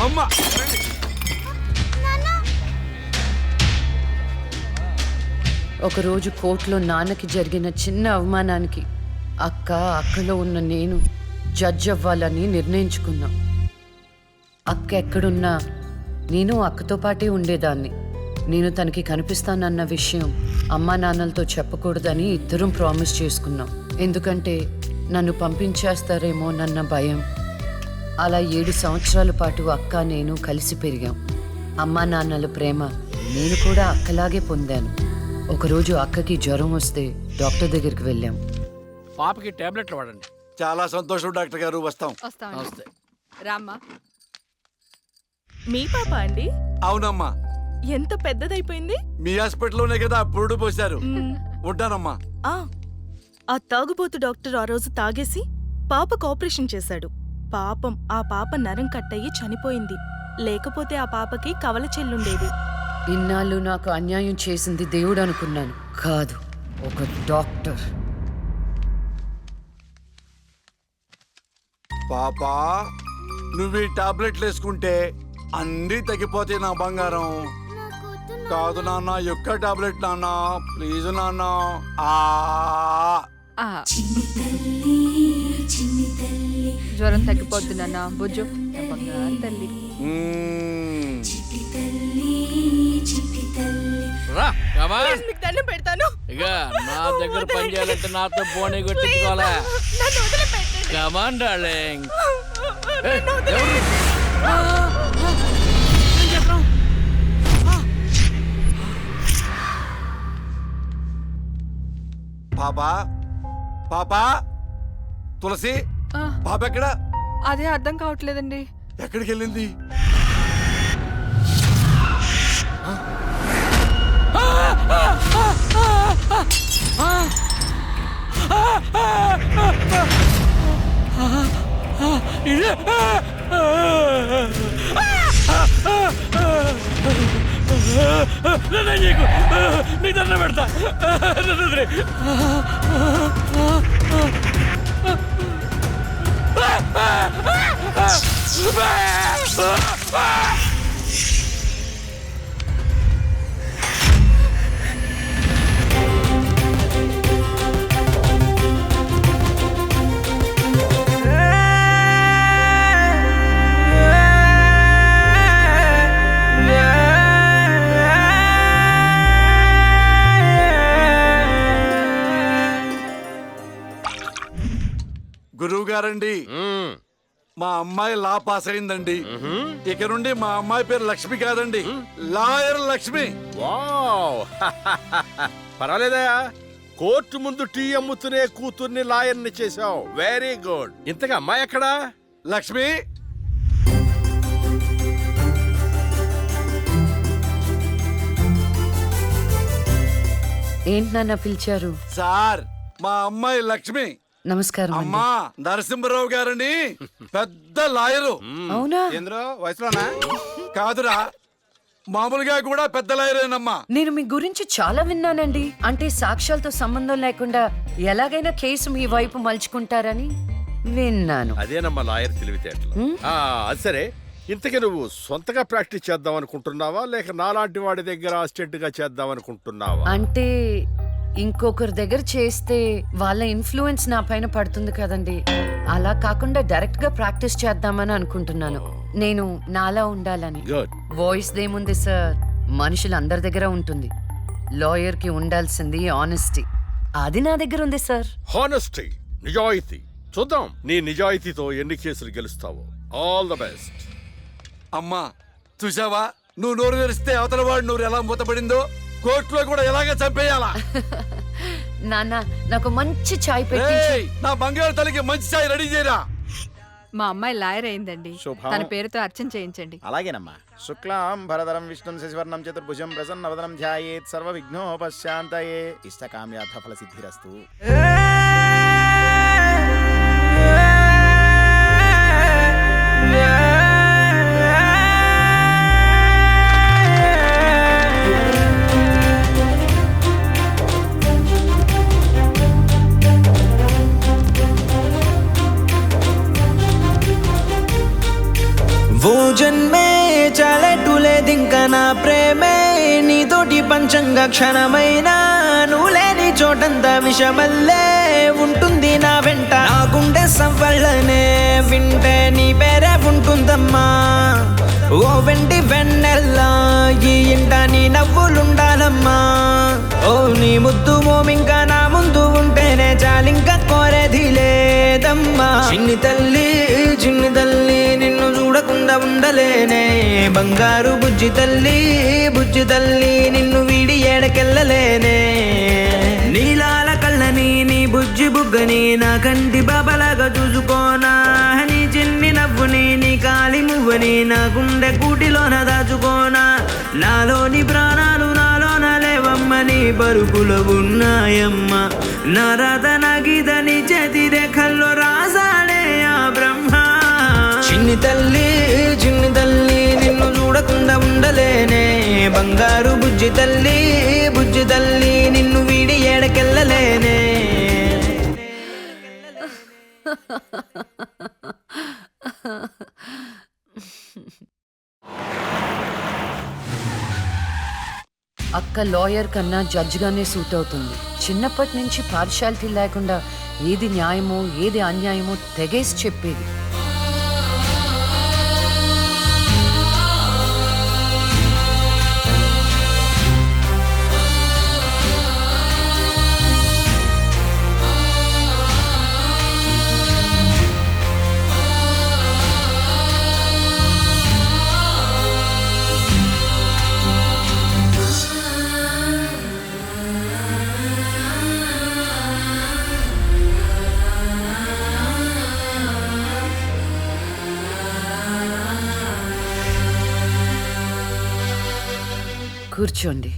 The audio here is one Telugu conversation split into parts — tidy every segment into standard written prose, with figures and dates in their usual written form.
అమ్మా ఒకరోజు కోర్టులో నాన్నకి జరిగిన చిన్న అవమానానికి అక్కలో ఉన్న నేను జడ్జ్ అవ్వాలని నిర్ణయించుకున్నాం. అక్క ఎక్కడున్నా నేను అక్కతో పాటే ఉండేదాన్ని. నేను తనకి కనిపిస్తానన్న విషయం అమ్మా నాన్నలతో చెప్పకూడదని ఇద్దరం ప్రామిస్ చేసుకున్నాం. ఎందుకంటే నన్ను పంపించేస్తారేమోనన్న భయం. అలా 7 సంవత్సరాల పాటు అక్క నేను కలిసి పెరిగాం. అమ్మా నాన్నల ప్రేమ నేను కూడా అక్కలాగే పొందాను. ఒకరోజు అక్కకి జ్వరం వస్తే డాక్టర్ దగ్గరికి వెళ్ళాం. పాపకి టాబ్లెట్లు వాడండి. చాలా సంతోషం డాక్టర్ గారు. వస్తాం. నమస్తే. రామ్మా. మీ పాప అండి? అవునమ్మా. ఎంత పెద్దదైపోయింది. మీ హాస్పిటల్లోనే కదా పురుడు పోశారు. ఉంటానమ్మా. ఆ తాగుబోతు డాక్టర్ ఆ రోజు తాగేసి పాపకు ఆపరేషన్ చేశాడు. పాపం ఆ పాప నరం కట్టయి చనిపోయింది. లేకపోతే ఆ పాపకి కవల చెల్లుండేది. ఇన్నాళ్ళు నాకు అన్యాయం చేసింది దేవుడు అనుకున్నాను. కాదు, ఒక డాక్టర్. పాపా, నువ్వు ఈ టాబ్లెట్లు వేసుకుంటే అన్నీ తగ్గిపోతాయి నా బంగారం. కాదు నాన్న, యొక్క టాబ్లెట్ నాన్న, ప్లీజ్ నాన్న. జ్వరం తగ్గిపోద్ది నాన్న. బుజ్జు తల్లి. రా మీకు దండం పెడతాను. ఇక నా దగ్గర పని చేయాలంటే నాతో బోనే కొట్టించుకోవాలా? నన్ను వదిలిపెట్టండి. Come on darling. పాపా, పాపా, తులసి, పాప ఎక్కడ? అదే అర్థం కావట్లేదండి. ఎక్కడికి వెళ్ళింది? నీ దండం పెడతా. గురువు గారండి, మా అమ్మాయి లా పాస్ అయిందండి. ఇక నుండి మా అమ్మాయి పేరు లక్ష్మి కాదండి, లాయర్ లక్ష్మి. పర్వాలేదయా, కోర్టు ముందు టీ అమ్ముతునే కూతుర్ని లాయర్ని చేసావు. Very good. ఇంతగా అమ్మాయి ఎక్కడా? లక్ష్మి, ఏంటి నాన్న పిలిచారు? సార్, మా అమ్మాయి లక్ష్మి. నమస్కారం అండి. అమ్మా, నరసింహరావు గారని పెద్ద లాయరు. అవునా? వయసులోనా? కాదురా, మామూలుగా కూడా పెద్ద లాయరేనమ్మా. నేను మీ గురించి చాలా విన్నానండి. అంటే సాక్ష్యాలతో సంబంధం లేకుండా ఎలాగైనా కేసు మీ వైపు మలుచుకుంటారని విన్నాను. అదేనమ్మా లాయర్ తెలివితేటలు. అది సరే, ఇంతకీ నువ్వు సొంతగా ప్రాక్టీస్ చేద్దాం అనుకుంటున్నావా, లేక నాలాంటి వాడి దగ్గర అసిస్టెంట్ గా చేద్దాం అనుకుంటున్నావా? అంటే ఇంకొకరి దగ్గర చేస్తే వాళ్ళ ఇన్ఫ్లుయెన్స్ నా పైన పడుతుంది కదండి. అలా కాకుండా డైరెక్ట్ గా ప్రాక్టీస్ చేద్దామని అనుకుంటున్నాను. నేను నాలా ఉండాలని. వాయిస్ దేముంది సార్, మనుషులందరి దగ్గర ఉంటుంది. లాయర్ కి ఉండాల్సింది ఆనెస్టీ. అది నా దగ్గర ఉంది సార్. హానెస్టీ, నిజాయితీ. చూద్దాం నీ నిజాయితీతో ఎన్ని కేసులు గెలుస్తావో. All the best. అమ్మా, చూసావా, నువ్వు నోరు తెరిస్తే అవతల వాడు నోరు ఎలా మూతపడిందో, కోర్టులో కూడా ఎలాగ చంపేయాలా? నాన్న, నాకు మంచి చాయ్ పెట్టి. నా బంగారు తల్లికి మంచి చాయ్ రెడీ చేయరా. మా అమ్మాయి లాయర్ అయిందండి. తన పేరుతో అర్చన చేయించండి. అలాగేనమ్మా. శుక్లాం భరధరం విష్ణుం శశివర్ణం చతుర్భుజం ప్రసన్నవదనం ధ్యాయేత్ సర్వ విఘ్నోపశాంతయే. ఇష్టకామ్యార్థ ఫల సిద్ధిరస్తు. वो జన్మే చాలెట్టు లేదింకా నా ప్రేమే నీతోటి పంచంగా క్షణమైనా నువ్వు లేని చోటంతా విషమల్లే ఉంటుంది నా వెంట నా గుండె సవ్వళ్ళనే వింటే నీ పేరే ఉంటుందమ్మా ఓ వెంటి వెన్నెల్లా ఈ ఇంట నీ నవ్వులుండాలమ్మా ఓ నీ ముద్దు మోమింకా నా ముందు ఉంటేనే చాలింకా కోరేది లేదమ్మా చిన్ని తల్లి నిన్ను చూడకుండా ఉండలేనే బంగారు బుజ్జి తల్లి నిన్ను వీడి ఏడకెళ్ళలేనే నీలాల కళ్ళని నీ బుజ్జి బుగ్గని నా కంటి బాబలాగా చూసుకోనా నీ చిన్ని నవ్వుని నీ కాలి మువ్వని నా గుండె కూటిలోన దాచుకోనా నాలోని ప్రాణాలు నాలోన లేవమ్మ నీ బరుకులో ఉన్నాయమ్మ నా రాత నా గీత నీ చేతి రేఖల్లో రాసాడే ఆ బ్రహ్మ చిన్ని తల్లి నిన్ను చూడకుండా ఉండలేనే బంగారు బుజ్జి తల్లి నిన్ను వీడి ఏడకెళ్ళలేనే అక్క లాయర్ కన్నా జడ్జిగానే సూట్ అవుతుంది. చిన్నప్పటి నుంచి పార్షాలిటీ లేకుండా ఏది న్యాయమో ఏది అన్యాయమో తెగేసి చెప్పేది. కూర్చోండి.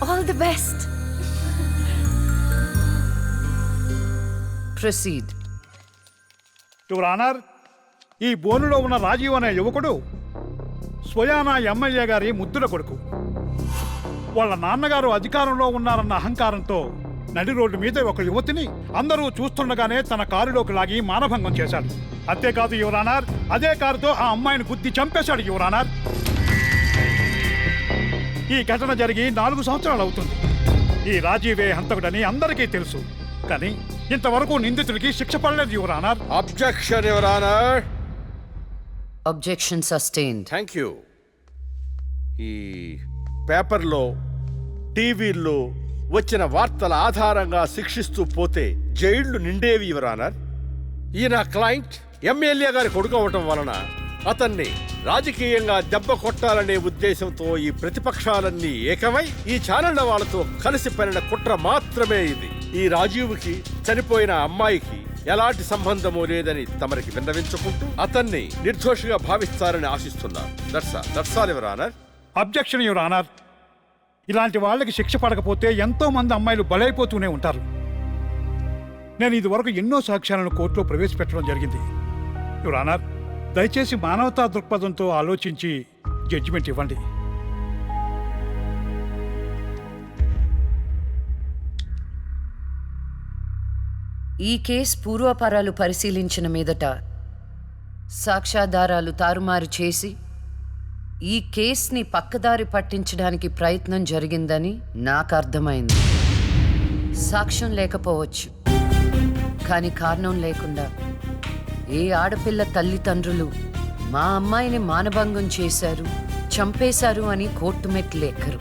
All the best. Proceed. Your honour, ఈ బోనులో ఉన్న రాజీవ్ అనే యువకుడు స్వయానా ఎమ్మెల్యే గారి ముద్దుల కొడుకు. వాళ్ళ నాన్నగారు అధికారంలో ఉన్నారన్న అహంకారంతో నడి రోడ్డు మీద ఒక యువతిని అందరూ చూస్తుండగానే తన కారులోకి లాగి మానభంగం చేశాడు. అంతేకాదు యువర్ ఆనర్, అదే కారుతో ఆ అమ్మాయిని గుద్ది చంపేశాడు యువర్ ఆనర్. ఈ ఘటన జరిగి 4 సంవత్సరాలు అవుతుంది. ఈ రాజీవే హంతకుడని అందరికీ తెలుసు, కానీ ఇంతవరకు నిందితుడికి శిక్ష పడలేదు your honour. Objection your honour. Objection sustained. Thank you. ఈ పేపర్లో టీవీల్లో వచ్చిన వార్తల ఆధారంగా శిక్షిస్తూ పోతే జైళ్లు నిండేవి యువర్ ఆనర్. ఈయన క్లయింట్ ఎమ్మెల్యే గారి కొడుకు అవటం వలన అతన్ని రాజకీయంగా దెబ్బ కొట్టాలనే ఉద్దేశంతో ఈ ప్రతిపక్షాలన్నీ ఏకమై ఈ ఛానళ్ల వాళ్ళతో కలిసి పనిన కుట్ర మాత్రమే ఇది. ఈ రాజీవ్కి చనిపోయిన అమ్మాయికి ఎలాంటి సంబంధమూ లేదని తమరికి విన్నవించుకుంటూ అతన్ని నిర్దోషిగా భావిస్తారని ఆశిస్తున్నారు. That's all your honour. Objection your honour. ఇలాంటి వాళ్ళకి శిక్ష పడకపోతే ఎంతో మంది అమ్మాయిలు బలైపోతూనే ఉంటారు. నేను ఇదివరకు ఎన్నో సాక్ష్యాలను కోర్టులో ప్రవేశపెట్టడం జరిగింది యువర్ ఆనర్. దయచేసి మానవతా దృక్పథంతో ఆలోచించి జడ్జిమెంట్ ఇవ్వండి. ఈ కేసు పూర్వాపరాలు పరిశీలించిన మీదట సాక్ష్యాధారాలు తారుమారు చేసి ఈ కేసుని పక్కదారి పట్టించడానికి ప్రయత్నం జరిగిందని నాకు అర్థమైంది. సాక్ష్యం లేకపోవచ్చు, కానీ కారణం లేకుండా ఏ ఆడపిల్ల తల్లిదండ్రులు మా అమ్మాయిని మానభంగం చేశారు, చంపేశారు అని కోర్టు మెట్లు ఎక్కరు.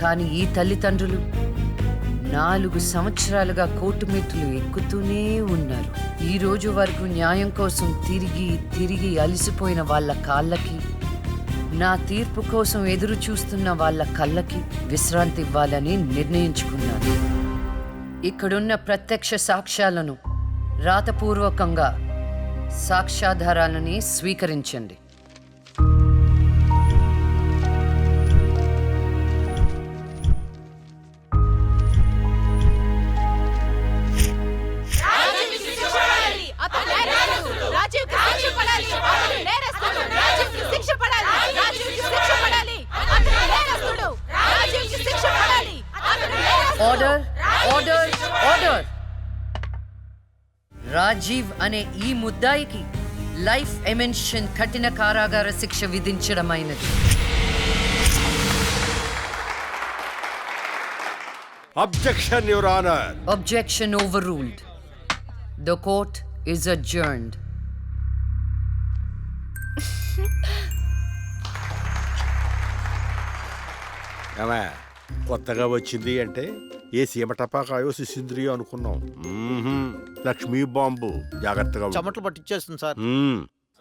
కానీ ఈ తల్లిదండ్రులు 4 సంవత్సరాలుగా కోర్టు మెట్లు ఎక్కుతూనే ఉన్నారు. ఈ రోజు వరకు న్యాయం కోసం తిరిగి అలసిపోయిన వాళ్ళ కాళ్ళకి, నా తీర్పు కోసం ఎదురు చూస్తున్న వాళ్ళ కళ్ళకి విశ్రాంతి ఇవ్వాలని నిర్ణయించుకున్నాను. ఇక్కడున్న ప్రత్యక్ష సాక్ష్యాలను రాతపూర్వకంగా సాక్ష్యాధారాలని స్వీకరించండి. శిక్ష పడాలి. ఆర్డర్ ఆర్డర్ ఆర్డర్ రాజీవ్ అనే ఈ ముద్దాయికి లైఫ్ ఎమెన్షన్ కఠిన కారాగార శిక్ష విధించడమైనది. Objection your honour. Objection overruled. The court is adjourned. ఏమే కొత్తగా వచ్చింది అంటే ఏ సీమ టపాకాయో సిసింద్రియో అనుకున్నాం. లక్ష్మీ బాంబు జాగ్రత్తగా ఉండు. చెమటలు పట్టించేస్తుంది సార్.